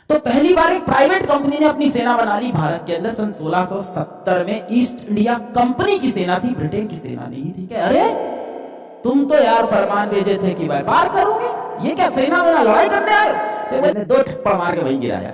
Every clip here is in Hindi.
तो पहली बार एक प्राइवेट कंपनी ने अपनी सेना बना ली भारत के अंदर सन 1670 में। ईस्ट इंडिया कंपनी की सेना थी, ब्रिटेन की सेना नहीं थी। क्या अरे तुम तो यार फरमान भेजे थे कि व्यापार करोगे, ये क्या सेना में लड़ाई करने आए? तो मैंने 2 थप्पड़ मार के वहीं गिराया।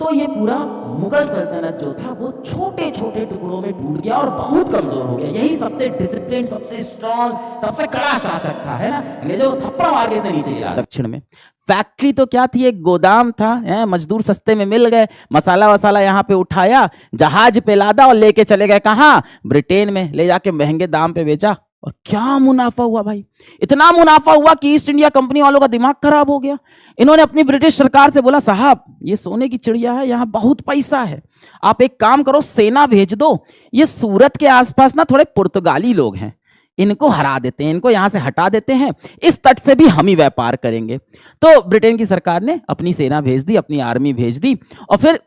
तो ये पूरा मुगल सल्तनत जो था वो छोटे छोटे टुकड़ों में टूट गया और बहुत कमजोर हो गया। यही सबसे डिसिप्लिन, सबसे स्ट्रॉन्ग, सबसे कड़ा शासक था, है ना। अंग्रेजों को थप्पड़ मार के नीचे गिरा। दक्षिण में फैक्ट्री तो क्या थी, एक गोदाम था, मजदूर सस्ते में मिल गए, मसाला वसाला यहाँ पे उठाया, जहाज पे लादा और लेके चले गए कहाँ, ब्रिटेन में। ले जाके महंगे दाम पे बेचा और क्या मुनाफा हुआ भाई, इतना मुनाफा हुआ कि ईस्ट इंडिया कंपनी वालों का दिमाग खराब हो गया। इन्होंने अपनी ब्रिटिश सरकार से बोला, साहब ये सोने की चिड़िया है, यहाँ बहुत पैसा है, आप एक काम करो सेना भेज दो। ये सूरत के आसपास ना थोड़े पुर्तगाली लोग हैं, इनको हरा देते हैं, इनको यहां से हटा देते हैं, इस तट से भी हम ही व्यापार करेंगे। तो ब्रिटेन की सरकार ने अपनी सेना भेज दी, अपनी आर्मी भेज दी और फिर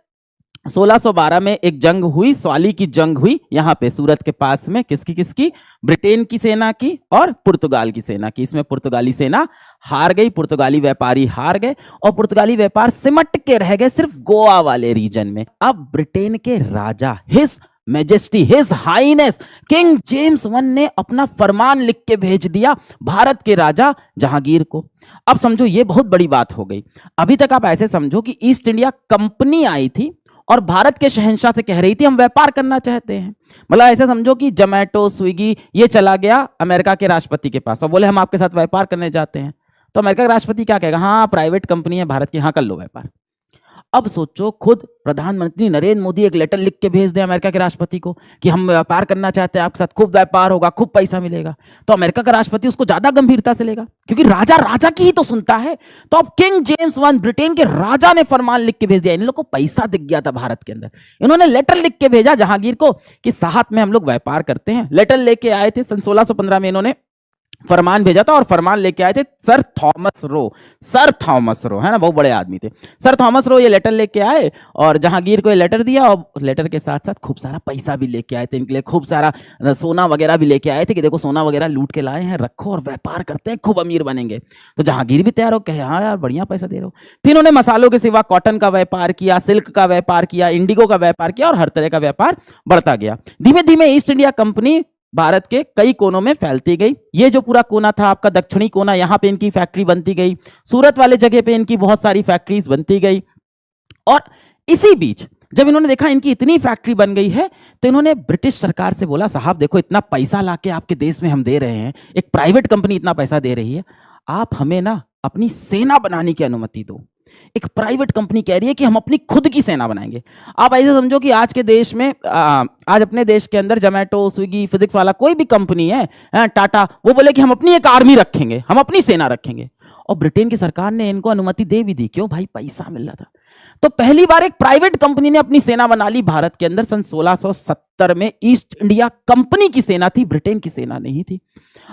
1612 में एक जंग हुई, स्वाली की जंग हुई यहाँ पे सूरत के पास में। किसकी? ब्रिटेन की सेना की और पुर्तगाल की सेना की। इसमें पुर्तगाली सेना हार गई, पुर्तगाली व्यापारी हार गए और पुर्तगाली व्यापार सिमट के रह गए सिर्फ गोवा वाले रीजन में। अब ब्रिटेन के राजा His Majesty, His Highness King James I ने अपना फरमान लिख के भेज दिया भारत के राजा जहांगीर को। अब समझो ये बहुत बड़ी बात हो गई। अभी तक आप ऐसे समझो कि ईस्ट इंडिया कंपनी आई थी और भारत के शहंशाह से कह रही थी हम व्यापार करना चाहते हैं। मतलब ऐसे समझो कि जोमैटो, स्विगी ये चला गया अमेरिका के राष्ट्रपति के पास और बोले हम आपके साथ व्यापार करने जाते हैं। तो अमेरिका का राष्ट्रपति क्या कहेगा, हाँ प्राइवेट कंपनी है भारत की, हाँ कर लो व्यापार। अब सोचो खुद प्रधानमंत्री नरेंद्र मोदी एक लेटर लिख के भेज दे अमेरिका के राष्ट्रपति को कि हम व्यापार करना चाहते हैं आपके साथ, खूब व्यापार होगा, खूब पैसा मिलेगा। तो अमेरिका का राष्ट्रपति उसको ज्यादा गंभीरता से लेगा क्योंकि राजा राजा की ही तो सुनता है। तो अब किंग जेम्स I ब्रिटेन के राजा ने फरमान लिख के भेज दिया। इन लोगों को पैसा दिख गया था भारत के अंदर। इन्होंने लेटर लिख के भेजा जहांगीर को कि साथ में हम लोग व्यापार करते हैं। लेटर लेके आए थे सन 1615 में, इन्होंने फरमान भेजा था और फरमान लेके आए थे सर थॉमस रो, है ना, बहुत बड़े आदमी थे। सर थॉमस रो ये लेटर लेके आए और जहांगीर को ये लेटर दिया और लेटर के साथ साथ खूब सारा पैसा भी लेके आए थे इनके लिए, खूब सारा सोना वगैरह भी लेके आए थे कि देखो सोना वगैरह लूट के लाए हैं, रखो और व्यापार करते हैं, खूब अमीर बनेंगे। तो जहांगीर भी तैयार हो, कहे हाँ यार बढ़िया पैसा दे रहे हो। फिर उन्होंने मसालों के सिवा कॉटन का व्यापार किया, सिल्क का व्यापार किया, इंडिगो का व्यापार किया और हर तरह का व्यापार बढ़ता गया। धीमे धीमे ईस्ट इंडिया कंपनी भारत के कई कोनों में फैलती गई। ये जो पूरा कोना था आपका दक्षिणी कोना, यहाँ पे इनकी फैक्ट्री बनती गई, सूरत वाले जगह पे इनकी बहुत सारी फैक्ट्रीज बनती गई। और इसी बीच जब इन्होंने देखा इनकी इतनी फैक्ट्री बन गई है तो इन्होंने ब्रिटिश सरकार से बोला, साहब देखो इतना पैसा लाके आपके देश में हम दे रहे हैं, एक प्राइवेट कंपनी इतना पैसा दे रही है, आप हमें ना अपनी सेना बनाने की अनुमति दो। एक प्राइवेट कंपनी कह रही है कि हम अपनी खुद की सेना बनाएंगे। आप ऐसे समझो कि आज के देश में आज अपने देश के अंदर जोमैटो, स्विगी, फिजिक्स वाला कोई भी कंपनी है, टाटा, वो बोले कि हम अपनी एक आर्मी रखेंगे, हम अपनी सेना रखेंगे। और ब्रिटेन की सरकार ने इनको अनुमति दे भी दी, क्यों भाई, पैसा मिल रहा था। तो पहली बार एक प्राइवेट कंपनी ने अपनी सेना बना ली भारत के अंदर सन 1670 में। ईस्ट इंडिया कंपनी की सेना थी, ब्रिटेन की सेना नहीं थी।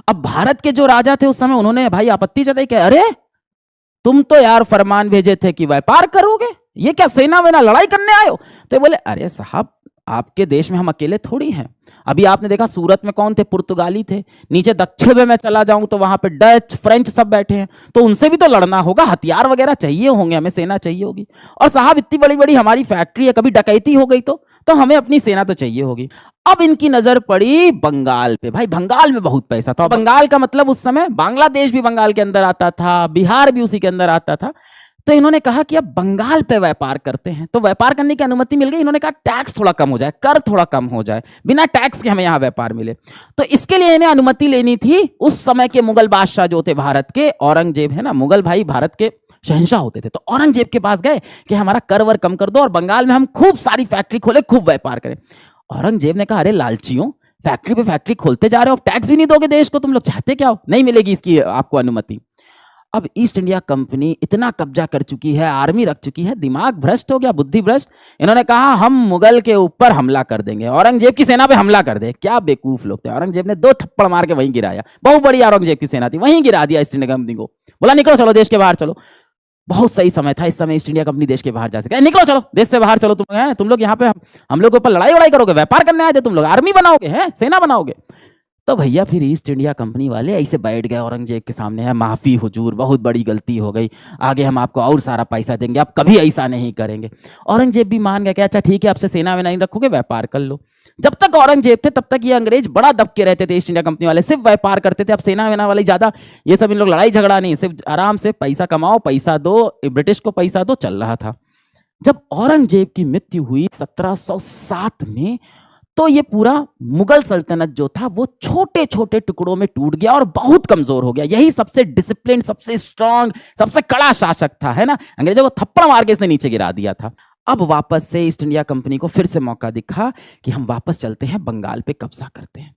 अब भारत के जो राजा थे उस समय, उन्होंने भाई आपत्ति जताई कि अरे तुम तो यार फरमान भेजे थे कि व्यापार करोगे, ये क्या सेना वेना लड़ाई करने आए हो? तो बोले अरे साहब आपके देश में हम अकेले थोड़ी हैं। अभी आपने देखा सूरत में कौन थे, पुर्तगाली थे। नीचे दक्षिण में मैं चला जाऊं तो वहां पे डच, फ्रेंच सब बैठे हैं, तो उनसे भी तो लड़ना होगा, हथियार वगैरह चाहिए होंगे, हमें सेना चाहिए होगी। और साहब इतनी बड़ी बड़ी हमारी फैक्ट्री है, कभी डकैती हो गई तो हमें अपनी सेना तो चाहिए होगी। अब इनकी नजर पड़ी बंगाल पे। भाई बंगाल में बहुत पैसा था। बंगाल का मतलब उस समय बांग्लादेश भी बंगाल के अंदर आता था, बिहार भी उसी के अंदर आता था। तो इन्होंने कहा कि अब बंगाल पे व्यापार करते हैं। तो व्यापार करने की अनुमति मिल गई। इन्होंने कहा टैक्स थोड़ा कम हो जाए, कर थोड़ा कम हो जाए, बिना टैक्स के हमें यहाँ व्यापार मिले। तो इसके लिए इन्हें अनुमति लेनी थी उस समय के मुगल बादशाह जो थे भारत के, औरंगजेब, है ना, मुगल भाई भारत के शहंशाह होते थे। तो औरंगजेब के पास गए कि हमारा कर वर कम कर दो और बंगाल में हम खूब सारी फैक्ट्री खोले, खूब व्यापार करें। औरंगजेब ने कहा अरे लालचियों, फैक्ट्री पे फैक्ट्री खोलते जा रहे हो, टैक्स भी नहीं दोगे देश को, तुम लोग चाहते क्या हो? नहीं मिलेगी इसकी आपको अनुमति। अब ईस्ट इंडिया कंपनी इतना कब्जा कर चुकी है, आर्मी रख चुकी है, दिमाग भ्रष्ट हो गया, बुद्धि भ्रष्ट। इन्होंने कहा हम मुगल के ऊपर हमला कर देंगे, औरंगजेब की सेना पे हमला कर दे। क्या बेवकूफ लोग थे। औरंगजेब ने 2 थप्पड़ मार के वहीं गिराया। बहुत बड़ी औरंगजेब की सेना थी, वहीं गिरा दिया ईस्ट इंडिया कंपनी को। बोला निकलो चलो देश के बाहर चलो। बहुत सही समय था, इस समय ईस्ट इंडिया कंपनी देश के बाहर जा सके। निकलो चलो देश से बाहर चलो, तुम लोग यहाँ पे हम लोग के ऊपर लड़ाई वड़ाई करोगे, व्यापार करने आए थे तुम लोग, आर्मी बनाओगे, हैं सेना बनाओगे। तो भैया फिर ईस्ट इंडिया कंपनी वाले ऐसे बैठ गए औरंगजेब के सामने, है माफ़ी हुजूर, बहुत बड़ी गलती हो गई, आगे हम आपको और सारा पैसा देंगे, आप कभी ऐसा नहीं करेंगे। औरंगजेब भी मान गया कि अच्छा ठीक है, आपसे सेना वेना नहीं रखोगे, व्यापार कर लो। जब तक औरंगजेब थे तब तक ये अंग्रेज बड़ा दबके रहते थे, ईस्ट इंडिया कंपनी वाले सिर्फ व्यापार करते थे। अब सेना वेना वाले ज्यादा, ये सब इन लोग लड़ाई झगड़ा नहीं, सिर्फ आराम से पैसा कमाओ, पैसा दो, ब्रिटिश को पैसा दो, चल रहा था। जब औरंगजेब की मृत्यु हुई 1707 में, तो ये पूरा मुगल सल्तनत जो था वो छोटे छोटे टुकड़ों में टूट गया और बहुत कमजोर हो गया। यही सबसे डिसिप्लिन, सबसे स्ट्रांग, सबसे कड़ा शासक था, है ना। अंग्रेजों को थप्पड़ मार के इसने नीचे गिरा दिया था। अब वापस से ईस्ट इंडिया कंपनी को फिर से मौका दिखा कि हम वापस चलते हैं, बंगाल पे कब्जा करते हैं।